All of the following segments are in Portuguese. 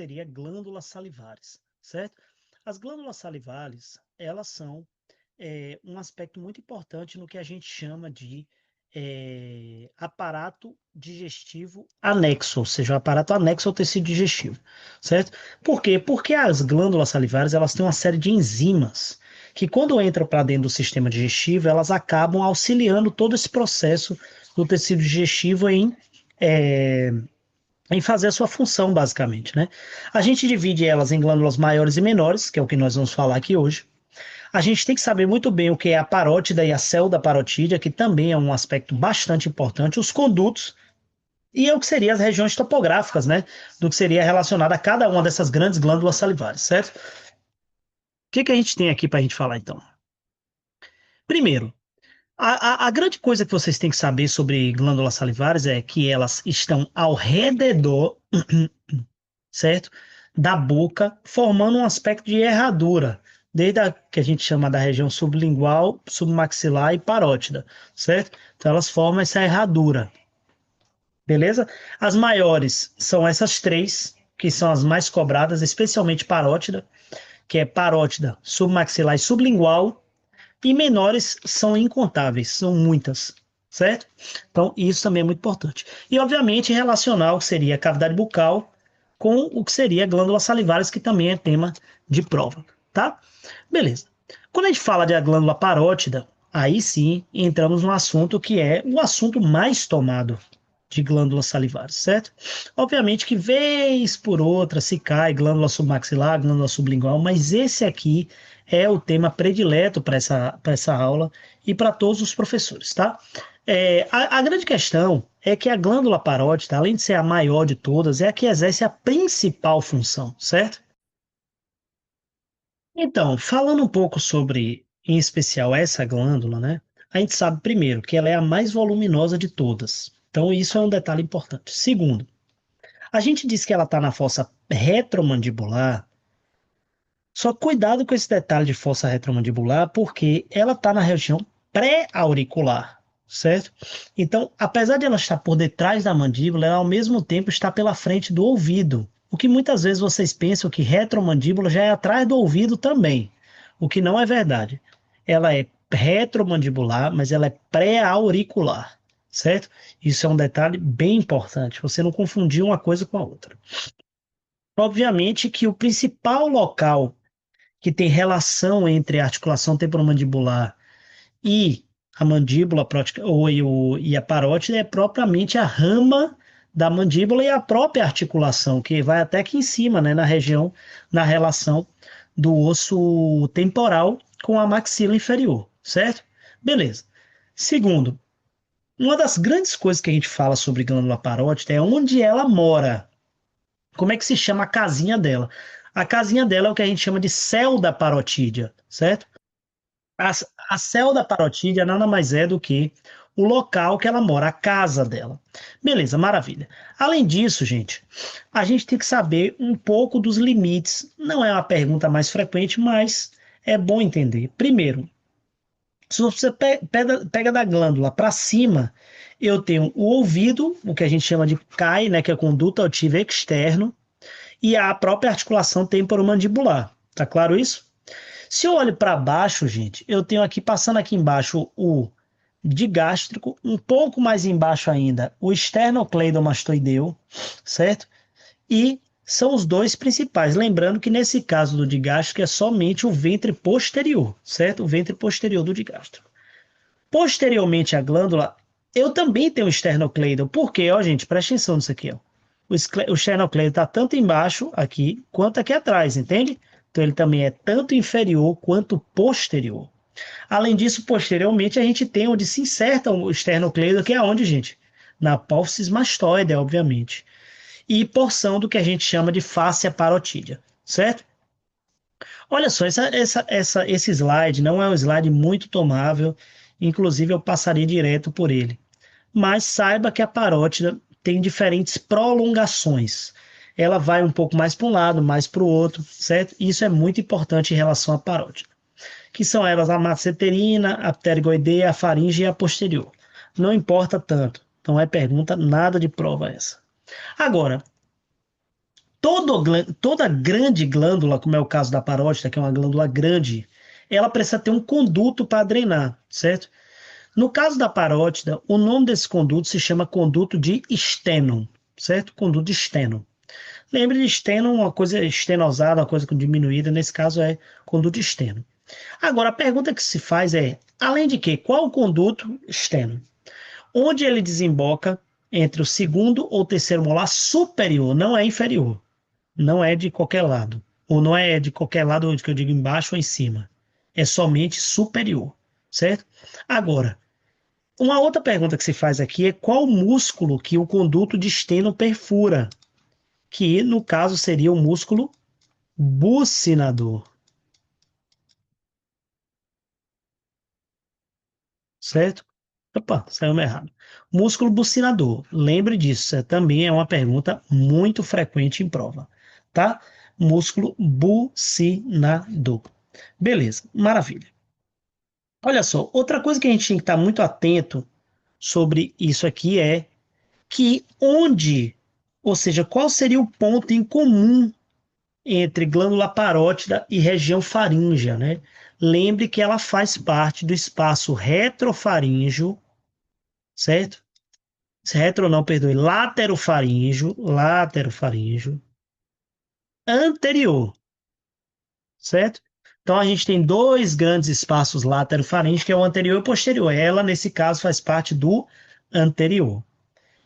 seria glândulas salivares, certo? As glândulas salivares, elas são um aspecto muito importante no que a gente chama de aparato digestivo anexo, ou seja, o aparato anexo ao tecido digestivo, certo? Por quê? Porque as glândulas salivares, elas têm uma série de enzimas que quando entram para dentro do sistema digestivo, elas acabam auxiliando todo esse processo do tecido digestivo em fazer a sua função, basicamente, né? A gente divide elas em glândulas maiores e menores, que é o que nós vamos falar aqui hoje. A gente tem que saber muito bem o que é a parótida e a célula parotídea, que também é um aspecto bastante importante, os condutos e o que seriam as regiões topográficas, né? Do que seria relacionado a cada uma dessas grandes glândulas salivares, certo? O que a gente tem aqui para a gente falar, então? Primeiro, a grande coisa que vocês têm que saber sobre glândulas salivares é que elas estão ao redor, certo? Da boca, formando um aspecto de herradura, desde a que a gente chama da região sublingual, submaxilar e parótida, certo? Então elas formam essa herradura, beleza? As maiores são essas três, que são as mais cobradas, especialmente parótida, que é parótida, submaxilar e sublingual, e menores são incontáveis, são muitas, certo? Então isso também é muito importante. E obviamente relacionar o que seria a cavidade bucal com o que seria glândulas salivares, que também é tema de prova, tá? Beleza. Quando a gente fala de a glândula parótida, aí sim entramos no assunto que é o assunto mais tomado de glândulas salivares, certo? Obviamente que vez por outra se cai glândula submaxilar, glândula sublingual, mas esse aqui é o tema predileto para essa aula e para todos os professores, tá? A grande questão é que a glândula parótida, além de ser a maior de todas, é a que exerce a principal função, certo? Então, falando um pouco sobre, em especial, essa glândula, né? A gente sabe primeiro que ela é a mais voluminosa de todas. Então, isso é um detalhe importante. Segundo, a gente diz que ela está na fossa retromandibular, só cuidado com esse detalhe de fossa retromandibular, porque ela está na região pré-auricular, certo? Então, apesar de ela estar por detrás da mandíbula, ela ao mesmo tempo está pela frente do ouvido. O que muitas vezes vocês pensam que retromandíbula já é atrás do ouvido também, o que não é verdade. Ela é retromandibular, mas ela é pré-auricular, certo? Isso é um detalhe bem importante, você não confundir uma coisa com a outra. Obviamente que o principal local que tem relação entre a articulação temporomandibular e a mandíbula e a parótida é propriamente a rama da mandíbula e a própria articulação, que vai até aqui em cima, né, na relação do osso temporal com a maxila inferior, certo? Beleza. Segundo, uma das grandes coisas que a gente fala sobre glândula parótida é onde ela mora. Como é que se chama a casinha dela? A casinha dela é o que a gente chama de céu da parotídea, certo? A, a céu da parotídea nada mais é do que o local que ela mora, a casa dela. Beleza, maravilha. Além disso, gente, a gente tem que saber um pouco dos limites. Não é uma pergunta mais frequente, mas é bom entender. Primeiro, se você pega da glândula para cima, eu tenho o ouvido, o que a gente chama de CAI, né, que é conduto auditivo externo, e a própria articulação temporomandibular. Tá claro isso? Se eu olho para baixo, gente, eu tenho aqui, passando aqui embaixo, o digástrico, um pouco mais embaixo ainda, o esternocleidomastoideu, certo? E são os dois principais. Lembrando que nesse caso do digástrico é somente o ventre posterior, certo? O ventre posterior do digástrico. Posteriormente à glândula, eu também tenho o esternocleido. Por quê? Ó, gente, presta atenção nisso aqui, ó. O esternocleido está tanto embaixo aqui quanto aqui atrás, entende? Então ele também é tanto inferior quanto posterior. Além disso, posteriormente, a gente tem onde se inserta o esternocleido, que é onde, gente? Na apófise mastoide, obviamente. E porção do que a gente chama de fáscia parotídea, certo? Olha só, esse slide não é um slide muito tomável, inclusive eu passaria direto por ele. Mas saiba que a parótida tem diferentes prolongações. Ela vai um pouco mais para um lado, mais para o outro, certo? Isso é muito importante em relação à parótida. Que são elas a masseterina, a pterigoideia, a faringe e a posterior. Não importa tanto. Não é pergunta, nada de prova essa. Agora, Toda grande glândula, como é o caso da parótida, que é uma glândula grande, ela precisa ter um conduto para drenar, certo? No caso da parótida, o nome desse conduto se chama conduto de Steno, certo? Conduto de Steno. Lembre de Steno, uma coisa estenosada, uma coisa diminuída, nesse caso é conduto de Steno. Agora, a pergunta que se faz é, além de que, qual o conduto externo? Onde ele desemboca entre o segundo ou terceiro molar superior, não é inferior, não é de qualquer lado, ou não é de qualquer lado, que eu digo embaixo ou em cima, é somente superior, certo? Agora, uma outra pergunta que se faz aqui é qual músculo que o conduto de Steno perfura, que no caso seria o músculo bucinador, certo? Opa, saiu errado. Músculo bucinador. Lembre disso, também é uma pergunta muito frequente em prova, tá? Músculo bucinador. Beleza, maravilha. Olha só, outra coisa que a gente tem que estar muito atento sobre isso aqui é que onde, ou seja, qual seria o ponto em comum entre glândula parótida e região faríngea, né? Lembre que ela faz parte do espaço retrofaríngeo, certo? Retro não, perdoe, laterofaríngeo anterior, certo? Então a gente tem dois grandes espaços laterofaríngeos, que é o anterior e o posterior. Ela, nesse caso, faz parte do anterior.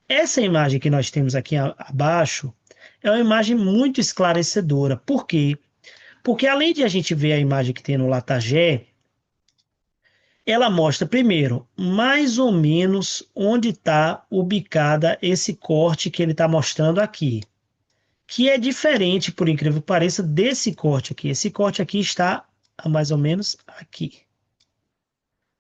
Essa imagem que nós temos aqui abaixo é uma imagem muito esclarecedora. Por quê? Porque além de a gente ver a imagem que tem no Latagé, ela mostra primeiro mais ou menos onde está ubicada esse corte que ele está mostrando aqui, que é diferente, por incrível que pareça, desse corte aqui. Esse corte aqui está a mais ou menos aqui.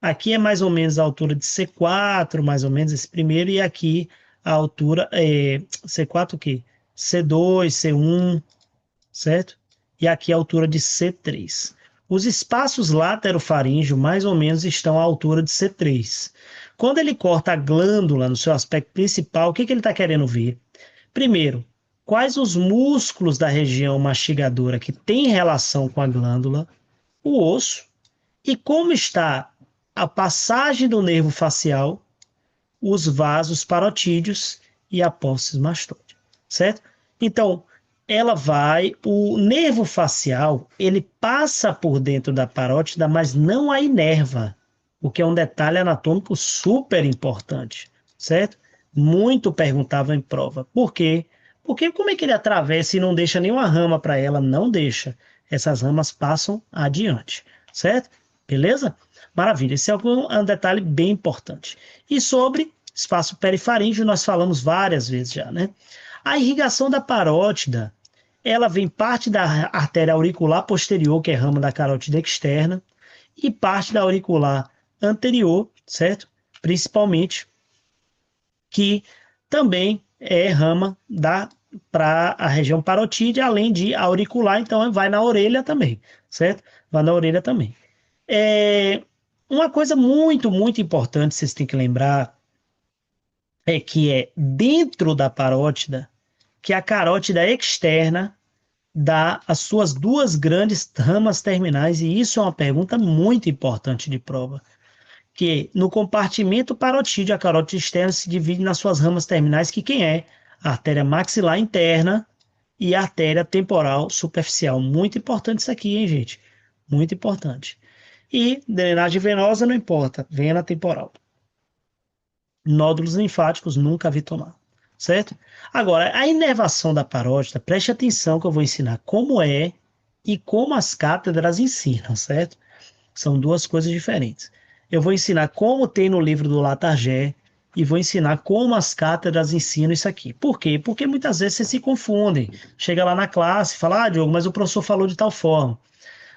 Aqui é mais ou menos a altura de C4, mais ou menos esse primeiro, e aqui a altura é C4 o quê? C2, C1, certo? E aqui a altura de C3. Os espaços laterofaríngeo mais ou menos estão à altura de C3. Quando ele corta a glândula no seu aspecto principal, o que ele está querendo ver? Primeiro, quais os músculos da região mastigadora que tem relação com a glândula, o osso, e como está a passagem do nervo facial, os vasos parotídeos e a apófisis mastoide, certo? Então, o nervo facial, ele passa por dentro da parótida, mas não a inerva, o que é um detalhe anatômico super importante, certo? Muito perguntável em prova. Por quê? Porque como é que ele atravessa e não deixa nenhuma rama para ela? Não deixa. Essas ramas passam adiante, certo? Beleza? Maravilha. Esse é um detalhe bem importante. E sobre espaço perifaríngeo, nós falamos várias vezes já, né? A irrigação da parótida, ela vem parte da artéria auricular posterior, que é rama da carótida externa, e parte da auricular anterior, certo? Principalmente, que também é rama da para a região parotídea, além de auricular, então vai na orelha também, certo? Vai na orelha também. Uma coisa muito, muito importante, vocês têm que lembrar, é que é dentro da parótida que a carótida externa dá as suas duas grandes ramas terminais, e isso é uma pergunta muito importante de prova, que no compartimento parotídeo, a carótida externa se divide nas suas ramas terminais, que quem é? A artéria maxilar interna e a artéria temporal superficial. Muito importante isso aqui, hein, gente? Muito importante. E drenagem venosa não importa, vena temporal. Nódulos linfáticos nunca vi tomar, certo? Agora, a inervação da parótida, preste atenção que eu vou ensinar como é e como as cátedras ensinam, certo? São duas coisas diferentes. Eu vou ensinar como tem no livro do Latargé e vou ensinar como as cátedras ensinam isso aqui. Por quê? Porque muitas vezes vocês se confundem. Chega lá na classe e fala, Diogo, mas o professor falou de tal forma.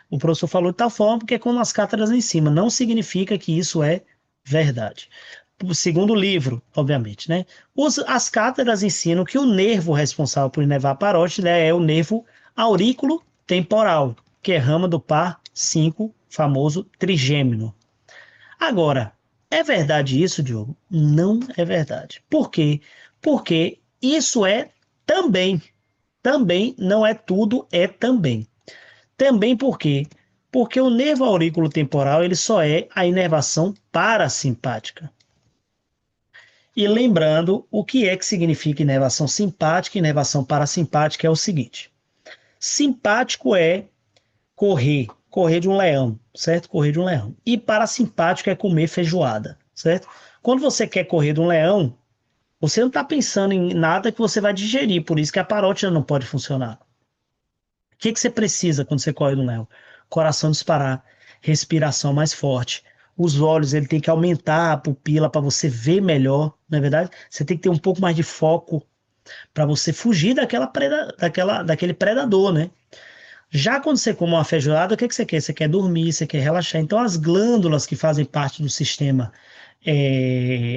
O professor falou de tal forma porque é como as cátedras em cima. Não significa que isso é verdade. O segundo livro, obviamente, né? As cátedras ensinam que o nervo responsável por inervar a parótida é o nervo aurículo temporal, que é rama do par 5, famoso trigêmino. Agora, é verdade isso, Diogo? Não é verdade. Por quê? Porque isso é também também não é tudo, é também. Também por quê? Porque o nervo aurículo temporal ele só é a inervação parasimpática. E lembrando, o que é que significa inervação simpática e inervação parasimpática é o seguinte. Simpático é correr de um leão, certo? Correr de um leão. E parasimpático é comer feijoada, certo? Quando você quer correr de um leão, você não está pensando em nada que você vai digerir, por isso que a parótida não pode funcionar. O que você precisa quando você corre de um leão? Coração disparar, respiração mais forte. Os olhos, ele tem que aumentar a pupila para você ver melhor, não é verdade? Você tem que ter um pouco mais de foco para você fugir daquele predador, né? Já quando você come uma feijoada, o que você quer? Você quer dormir, você quer relaxar. Então, as glândulas que fazem parte do sistema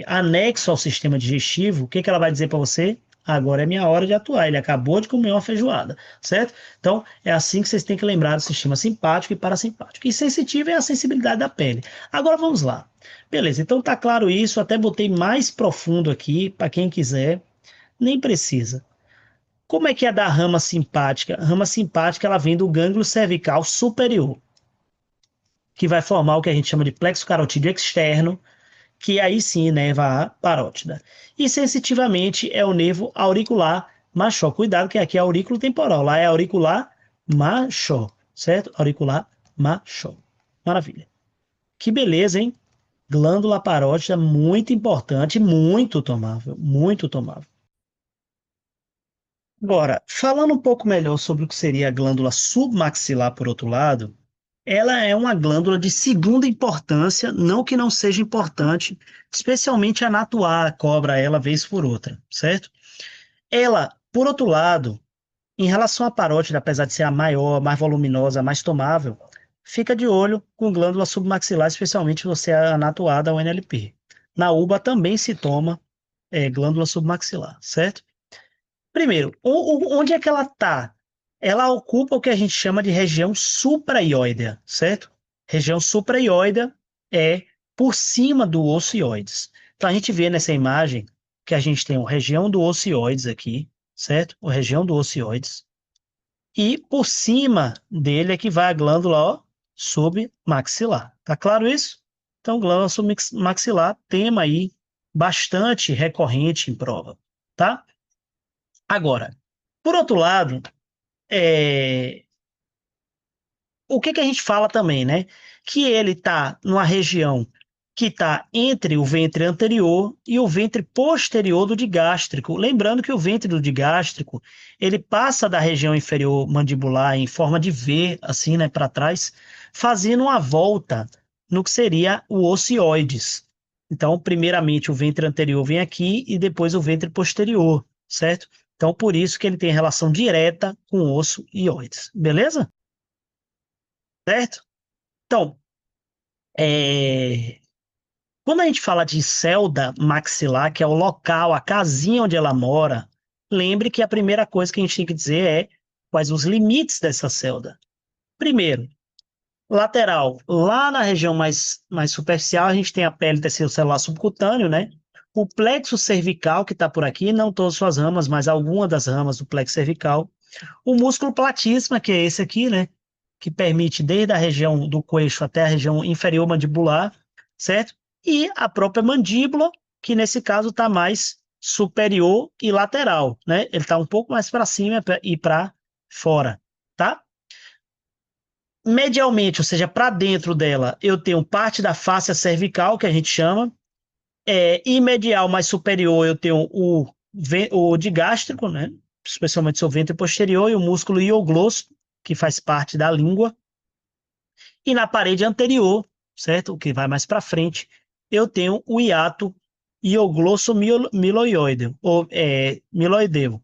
anexo ao sistema digestivo, o que ela vai dizer para você? Agora é minha hora de atuar. Ele acabou de comer uma feijoada, certo? Então, é assim que vocês têm que lembrar do sistema simpático e parasimpático. E sensitivo é a sensibilidade da pele. Agora vamos lá. Beleza, então tá claro isso. Até botei mais profundo aqui, para quem quiser. Nem precisa. Como é que é da rama simpática? A rama simpática ela vem do gânglio cervical superior, que vai formar o que a gente chama de plexo carotídeo externo, que aí sim inerva a parótida. E sensitivamente é o nervo auricular maior. Cuidado que aqui é aurículo temporal, lá é auricular maior, certo? Auricular maior. Maravilha. Que beleza, hein? Glândula parótida muito importante, muito tomável, muito tomável. Agora, falando um pouco melhor sobre o que seria a glândula submaxilar, por outro lado, ela é uma glândula de segunda importância, não que não seja importante, especialmente a Natuá cobra ela vez por outra, certo? Ela, por outro lado, em relação à parótida, apesar de ser a maior, mais voluminosa, mais tomável, fica de olho com glândula submaxilar, especialmente se você é anatuada da UNLP. Na UBA também se toma glândula submaxilar, certo? Primeiro, onde é que ela está? Ela ocupa o que a gente chama de região supraioidea, certo? Região supraioidea é por cima do ocioides. Então a gente vê nessa imagem que a gente tem a região do ocioides aqui, certo? A região do ocioides. E por cima dele é que vai a glândula, ó, submaxilar. Tá claro isso? Então, glândula submaxilar, tema aí bastante recorrente em prova, tá? Agora, por outro lado, é, o que a gente fala também, né? Que ele está numa região que está entre o ventre anterior e o ventre posterior do digástrico. Lembrando que o ventre do digástrico, ele passa da região inferior mandibular em forma de V, assim, né, para trás, fazendo uma volta no que seria o ocioides. Então, primeiramente, o ventre anterior vem aqui e depois o ventre posterior, certo? Então, por isso que ele tem relação direta com o osso e oides. Beleza? Certo? Então, quando a gente fala de celda maxilar, que é o local, a casinha onde ela mora, lembre que a primeira coisa que a gente tem que dizer é quais os limites dessa celda. Primeiro, lateral. Lá na região mais superficial, a gente tem a pele tecido celular subcutâneo, né? O plexo cervical, que está por aqui, não todas as suas ramas, mas algumas das ramas do plexo cervical. O músculo platíssima, que é esse aqui, né? Que permite desde a região do queixo até a região inferior mandibular, certo? E a própria mandíbula, que nesse caso está mais superior e lateral, né? Ele está um pouco mais para cima e para fora, tá? Medialmente, ou seja, para dentro dela, eu tenho parte da fáscia cervical, que a gente chama, e medial mais superior eu tenho o digástrico, né? Especialmente seu ventre posterior, e o músculo hioglosso, que faz parte da língua. E na parede anterior, certo? O que vai mais para frente, eu tenho o hiato miloideu, ou miloideu,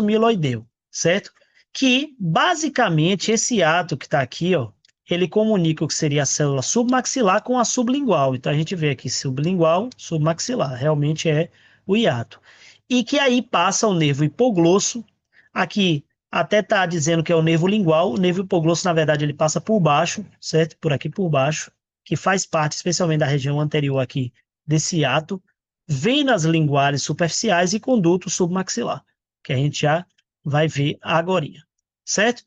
miloideu, certo? Que basicamente esse hiato que está aqui, ó, ele comunica o que seria a célula submaxilar com a sublingual. Então a gente vê aqui sublingual, submaxilar, realmente é o hiato. E que aí passa o nervo hipoglosso, aqui até tá dizendo que é o nervo lingual, o nervo hipoglosso, na verdade, ele passa por baixo, certo? Por aqui por baixo, que faz parte especialmente da região anterior aqui desse hiato, vem nas linguares superficiais e conduto submaxilar, que a gente já vai ver agorinha, certo?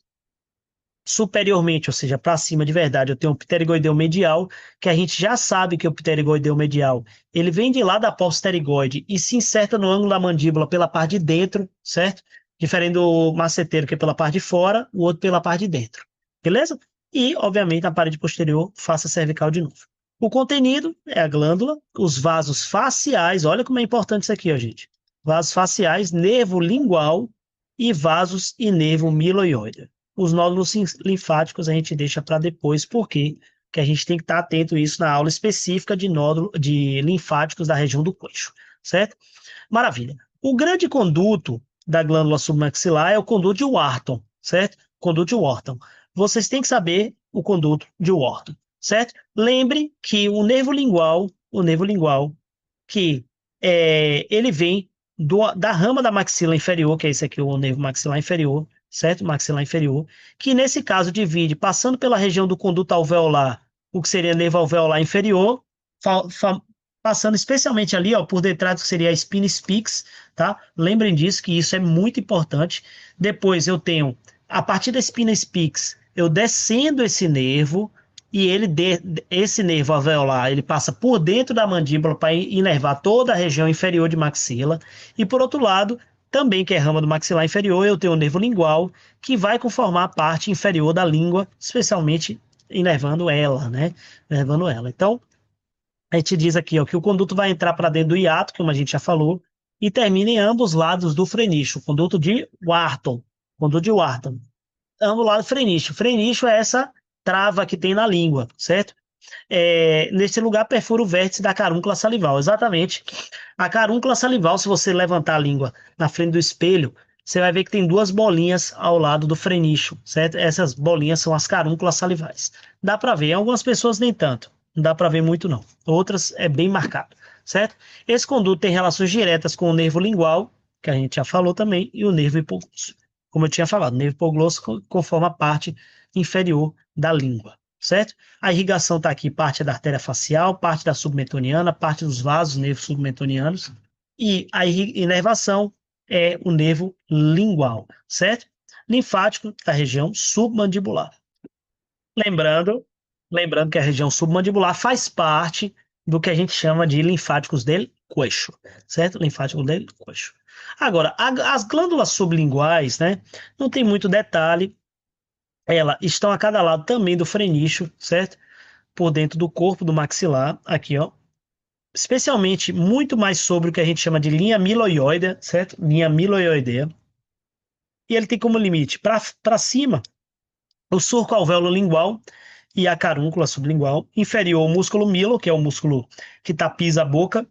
Superiormente, ou seja, para cima de verdade, eu tenho o pterigoideu medial, que a gente já sabe que o pterigoideu medial, ele vem de lá da pós-pterigoide e se inserta no ângulo da mandíbula pela parte de dentro, certo? Diferente do masseteiro, que é pela parte de fora, o outro pela parte de dentro, beleza? E, obviamente, na parede posterior, face cervical de novo. O contenido é a glândula, os vasos faciais, olha como é importante isso aqui, ó, gente. Vasos faciais, nervo lingual e vasos e nervo miloioide. Os nódulos linfáticos a gente deixa para depois, porque que a gente tem que estar atento a isso na aula específica de nódulo de linfáticos da região do queixo, certo? Maravilha. O grande conduto da glândula submaxilar é o conduto de Wharton, certo? Conduto de Wharton. Vocês têm que saber o conduto de Wharton, certo? Lembre que o nervo lingual, que ele vem da rama da maxila inferior, que é esse aqui, o nervo maxilar inferior, certo? Maxilar inferior, que nesse caso divide, passando pela região do conduto alveolar, o que seria nervo alveolar inferior, passando especialmente ali, ó, por detrás do que seria a spina spix, tá? Lembrem disso, que isso é muito importante. Depois eu tenho, a partir da spina spix, eu descendo esse nervo, e esse nervo alveolar, ele passa por dentro da mandíbula para inervar toda a região inferior de maxila. E por outro lado, também que é rama do maxilar inferior, eu tenho o nervo lingual, que vai conformar a parte inferior da língua, especialmente inervando ela, né? Inervando ela. Então, a gente diz aqui, ó, que o conduto vai entrar para dentro do hiato, como a gente já falou, e termina em ambos lados do frenício, conduto de Wharton, conduto de Wharton. Ambos lados do frenício. Frenício é essa trava que tem na língua, certo? Nesse lugar perfura o vértice da carúncula salival, exatamente. A carúncula salival, se você levantar a língua na frente do espelho, você vai ver que tem duas bolinhas ao lado do frenício, certo? Essas bolinhas são as carúnculas salivais. Dá para ver, em algumas pessoas nem tanto, não dá para ver muito não. Outras é bem marcado, certo? Esse conduto tem relações diretas com o nervo lingual, que a gente já falou também, e o nervo hipoglosso. Como eu tinha falado, o nervo hipoglosso conforma a parte inferior da língua, certo? A irrigação está aqui, parte da artéria facial, parte da submentoniana, parte dos vasos nervos submentonianos, e a inervação é o nervo lingual, certo? Linfático da região submandibular. Lembrando, lembrando que a região submandibular faz parte do que a gente chama de linfáticos del queixo, certo? Linfático del queixo. Agora, as glândulas sublinguais, né? Não tem muito detalhe, elas estão a cada lado também do frenício, certo? Por dentro do corpo do maxilar, aqui, ó. Especialmente muito mais sobre o que a gente chama de linha miloioide, certo? Linha miloioidea. E ele tem como limite para cima o surco alvéolo lingual e a carúncula sublingual. Inferior o músculo milo, que é o músculo que tapisa a boca.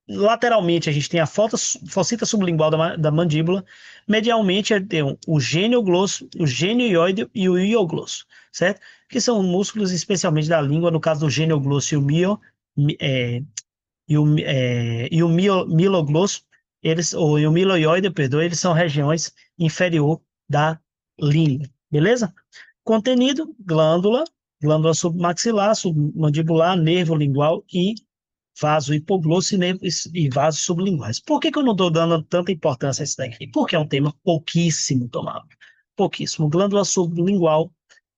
Lateralmente a gente tem a fossita sublingual da mandíbula. Medialmente tem o gênioglosso, o genioide e o ioglosso, certo? Que são músculos especialmente da língua, no caso do genioglosso e o miloglosso, e o miloioide, perdoe, eles são regiões inferior da língua, beleza? Contenido, glândula submaxilar, submandibular, nervo lingual e vaso hipoglosso e vasos sublinguais. Por que eu não estou dando tanta importância a isso daqui? Porque é um tema pouquíssimo tomado. Pouquíssimo. Glândula sublingual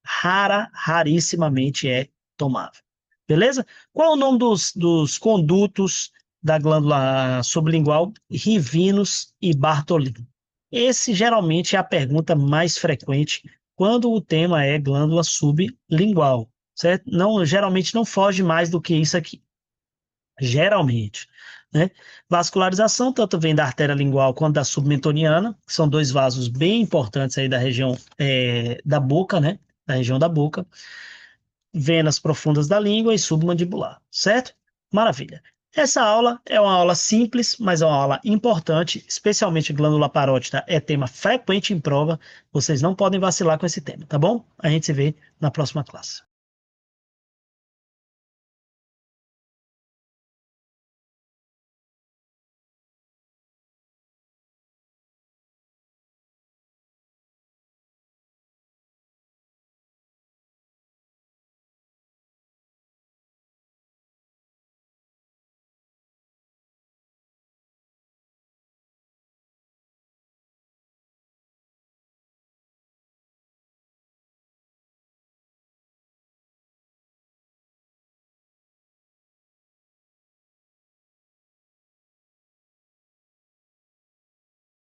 rarissimamente é tomável. Beleza? Qual é o nome dos condutos da glândula sublingual? Rivinus e Bartolino. Esse geralmente é a pergunta mais frequente quando o tema é glândula sublingual, certo? Não, geralmente não foge mais do que isso aqui. Geralmente, né? Vascularização tanto vem da artéria lingual quanto da submentoniana, que são dois vasos bem importantes aí da região da boca, né? Da região da boca. Venas profundas da língua e submandibular, certo? Maravilha. Essa aula é uma aula simples, mas é uma aula importante, especialmente glândula parótida é tema frequente em prova. Vocês não podem vacilar com esse tema, tá bom? A gente se vê na próxima classe.